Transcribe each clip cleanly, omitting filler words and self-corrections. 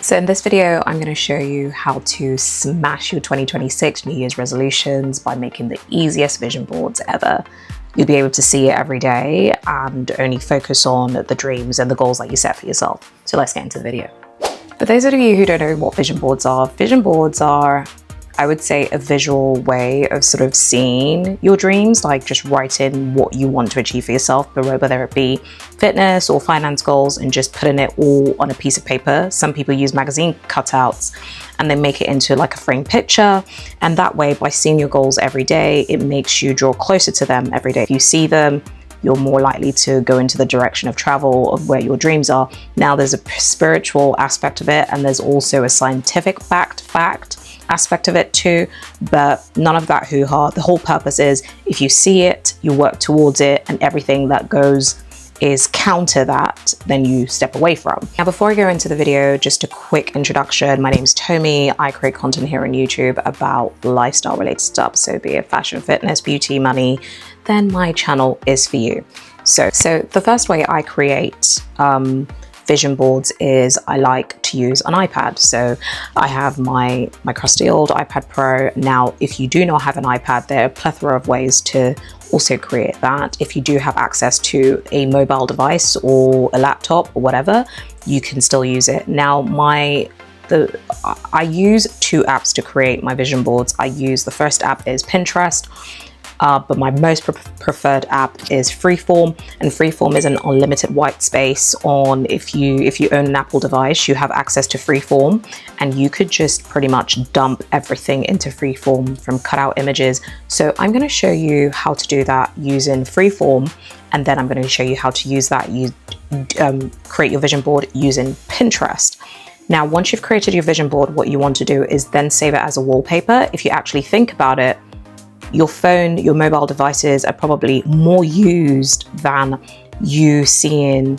So in this video, I'm going to show you how to smash your 2026 New Year's resolutions by making the easiest vision boards ever. You'll be able to see it every day and only focus on the dreams and the goals that you set for yourself. So let's get into the video. For those of you who don't know what vision boards are, I would say, a visual way of sort of seeing your dreams, like just writing what you want to achieve for yourself, but whether it be fitness or finance goals, and just putting it all on a piece of paper. Some people use magazine cutouts and then make it into like a framed picture. And that way, by seeing your goals every day, it makes you draw closer to them every day. If you see them, you're more likely to go into the direction of travel of where your dreams are. Now, there's a spiritual aspect of it, and there's also a scientific fact aspect of it too, but none of that hoo-ha. The whole purpose is, if you see it, you work towards it, and everything that goes is counter that, then you step away from. Now, before I go into the video, just a quick introduction. My name is Tomi. I create content here on YouTube about lifestyle related stuff. So be it fashion, fitness, beauty, money, then my channel is for you. So the first way I create vision boards is I like to use an iPad. So I have my crusty old iPad Pro. Now, if you do not have an iPad, there are a plethora of ways to also create that. If you do have access to a mobile device or a laptop or whatever, you can still use it. Now, I use two apps to create my vision boards. The first app is Pinterest. But my most preferred app is Freeform, and Freeform is an unlimited white space. If you own an Apple device, you have access to Freeform, and you could just pretty much dump everything into Freeform from cutout images. So I'm going to show you how to do that using Freeform, and then I'm going to show you how to use that. Create your vision board using Pinterest. Now, once you've created your vision board, what you want to do is then save it as a wallpaper. If you actually think about it, your phone, your mobile devices are probably more used than you seeing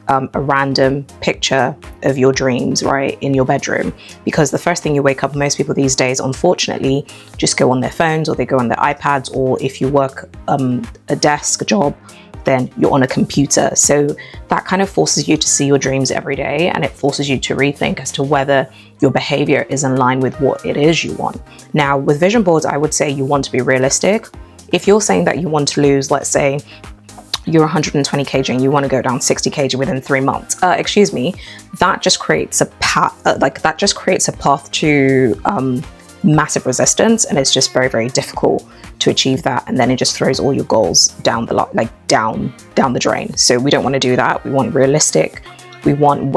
a random picture of your dreams, right, in your bedroom. Because the first thing you wake up, most people these days, unfortunately, just go on their phones, or they go on their iPads, or if you work a desk job, then you're on a computer. So that kind of forces you to see your dreams every day, and it forces you to rethink as to whether your behavior is in line with what it is you want. Now, with vision boards, I would say you want to be realistic. If you're saying that you want to lose, let's say you're 120 kg and you want to go down 60 kg within 3 months, that just creates a path to massive resistance, and it's just very, very difficult to achieve that, and then it just throws all your goals down the drain. So we don't want to do that. We want realistic. We want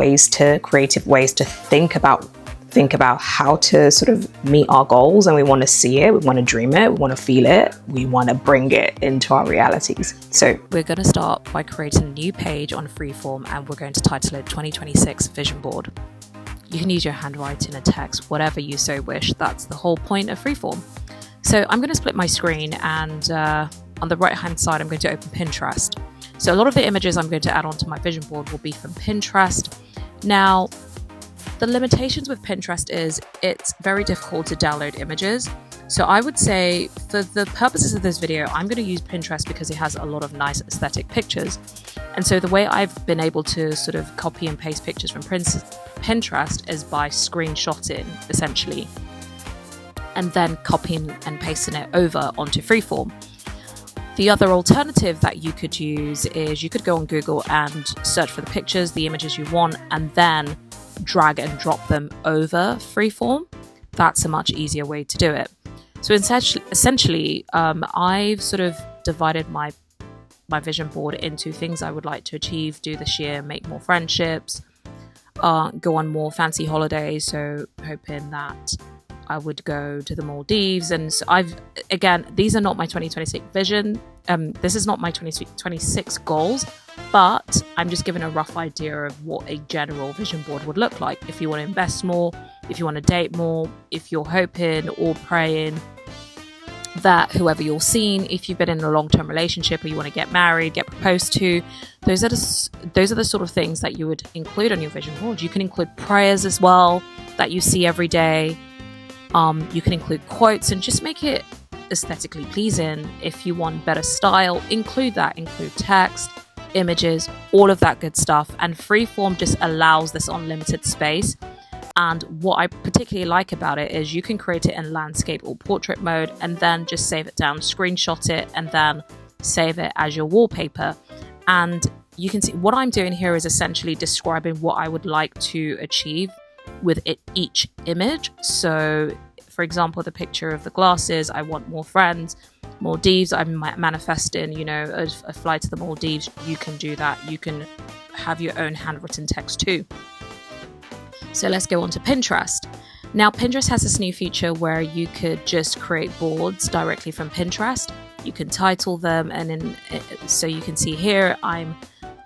creative ways to think about how to sort of meet our goals, and we want to see it, we want to dream it, we want to feel it, we want to bring it into our realities. So we're going to start by creating a new page on Freeform, and we're going to title it 2026 Vision Board. You can use your handwriting, a text, whatever you so wish. That's the whole point of Freeform. So I'm going to split my screen, and on the right hand side I'm going to open Pinterest. So a lot of the images I'm going to add onto my vision board will be from Pinterest. Now, the limitations with Pinterest is it's very difficult to download images. So I would say, for the purposes of this video, I'm going to use Pinterest because it has a lot of nice aesthetic pictures. And so the way I've been able to sort of copy and paste pictures from Pinterest is by screenshotting, essentially, and then copying and pasting it over onto Freeform. The other alternative that you could use is you could go on Google and search for the pictures, the images you want, and then drag and drop them over Freeform. That's a much easier way to do it. So essentially, I've sort of divided my vision board into things I would like to achieve, do this year, make more friendships, go on more fancy holidays. So hoping that I would go to the Maldives. And so these are not my 2026 vision. This is not my 2026 goals, but I'm just giving a rough idea of what a general vision board would look like. If you want to invest more, if you want to date more, if you're hoping or praying that whoever you're seeing, if you've been in a long-term relationship or you want to get married, get proposed to, those are the sort of things that you would include on your vision board. You can include prayers as well that you see every day. You can include quotes and just make it aesthetically pleasing. If you want better style, include text, images, all of that good stuff. And Freeform just allows this unlimited space And what I particularly like about it is you can create it in landscape or portrait mode and then just save it down, screenshot it, and then save it as your wallpaper. And you can see what I'm doing here is essentially describing what I would like to achieve with each image. So for example, the picture of the glasses, I want more friends. Maldives, I'm manifesting, you know, a flight to the Maldives. You can do that. You can have your own handwritten text too. So let's go on to Pinterest. Now, Pinterest has this new feature where you could just create boards directly from Pinterest. You can title them, and so you can see here, I'm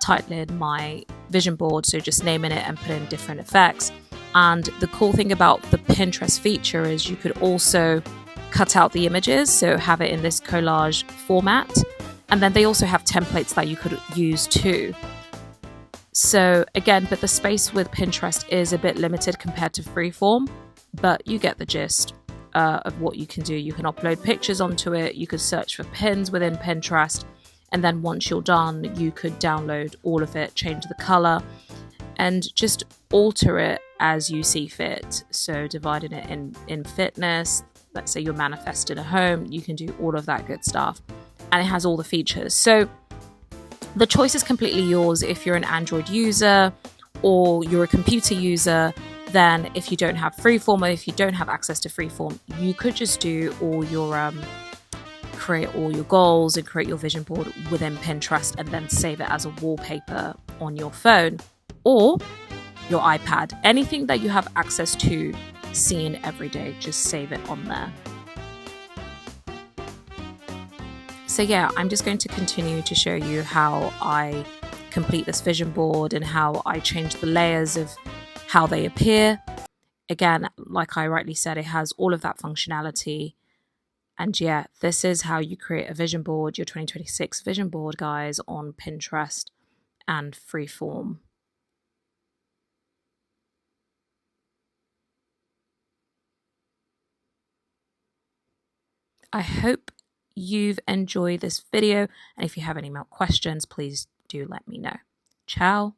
titling my vision board, so just naming it and putting different effects. And the cool thing about the Pinterest feature is you could also cut out the images, so have it in this collage format. And then they also have templates that you could use too. So again, but the space with Pinterest is a bit limited compared to Freeform, but you get the gist of what you can do. You can upload pictures onto it, you could search for pins within Pinterest, and then once you're done, you could download all of it, change the color, and just alter it as you see fit. So dividing it in fitness, let's say you're manifesting a home, you can do all of that good stuff. And it has all the features. So the choice is completely yours if you're an Android user or you're a computer user. Then if you don't have Freeform or if you don't have access to Freeform, you could just do all your create all your goals and create your vision board within Pinterest and then save it as a wallpaper on your phone or your iPad. Anything that you have access to seeing every day, just save it on there. So yeah, I'm just going to continue to show you how I complete this vision board and how I change the layers of how they appear. Again, like I rightly said, it has all of that functionality. And yeah, this is how you create a vision board, your 2026 vision board, guys, on Pinterest and Freeform. I hope you've enjoyed this video, and if you have any more questions, please do let me know. Ciao.